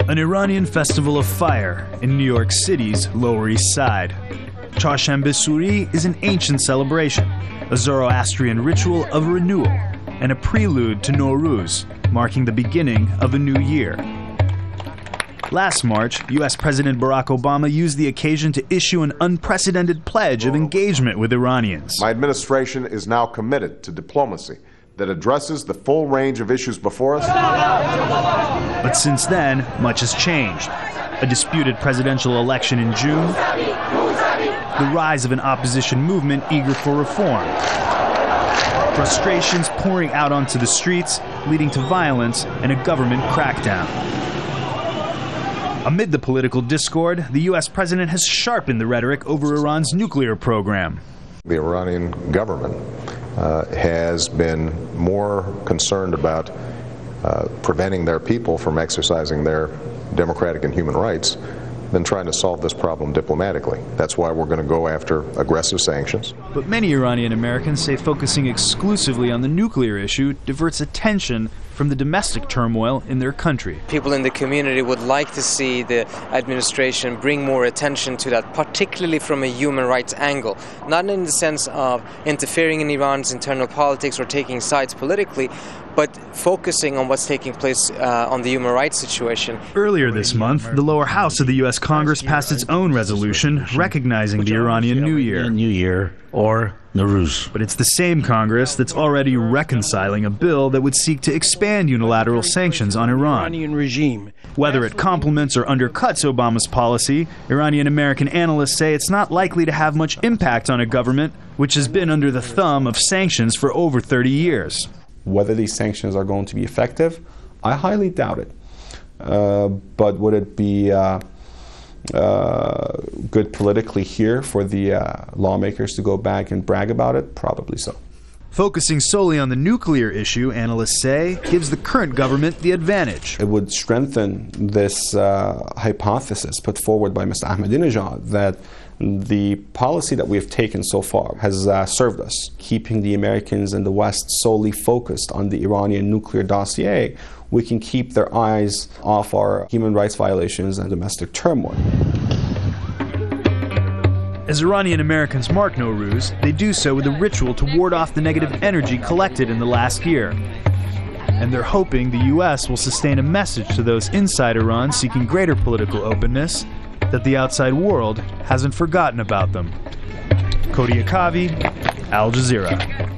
An Iranian festival of fire in New York City's Lower East Side. Chashanbe Suri is an ancient celebration, a Zoroastrian ritual of renewal, and a prelude to Nowruz, marking the beginning of a new year. Last March, U.S. President Barack Obama used the occasion to issue an unprecedented pledge of engagement with Iranians. My administration is now committed to diplomacy that addresses the full range of issues before us. But since then, much has changed. A disputed presidential election in June, the rise of an opposition movement eager for reform, frustrations pouring out onto the streets, leading to violence and a government crackdown. Amid the political discord, the U.S. president has sharpened the rhetoric over Iran's nuclear program. The Iranian government has been more concerned about preventing their people from exercising their democratic and human rights than trying to solve this problem diplomatically. That's why we're going to go after aggressive sanctions. But many Iranian-Americans say focusing exclusively on the nuclear issue diverts attention from the domestic turmoil in their country. People in the community would like to see the administration bring more attention to that, particularly from a human rights angle. Not in the sense of interfering in Iran's internal politics or taking sides politically, but focusing on what's taking place on the human rights situation. Earlier this month, the lower house of the U.S. Congress passed its own resolution recognizing the Iranian New Year. Or Nowruz. But it's the same Congress that's already reconciling a bill that would seek to expand unilateral sanctions on Iran. Whether it complements or undercuts Obama's policy, Iranian-American analysts say it's not likely to have much impact on a government which has been under the thumb of sanctions for over 30 years. Whether these sanctions are going to be effective, I highly doubt it. But would it be good politically here for the lawmakers to go back and brag about it? Probably so. Focusing solely on the nuclear issue, analysts say, gives the current government the advantage. It would strengthen this hypothesis put forward by Mr. Ahmadinejad that the policy that we have taken so far has served us, keeping the Americans and the West solely focused on the Iranian nuclear dossier. We can keep their eyes off our human rights violations and domestic turmoil. As Iranian-Americans mark Nowruz, they do so with a ritual to ward off the negative energy collected in the last year. And they're hoping the U.S. will sustain a message to those inside Iran seeking greater political openness that the outside world hasn't forgotten about them. Khody Akhavi, Al Jazeera.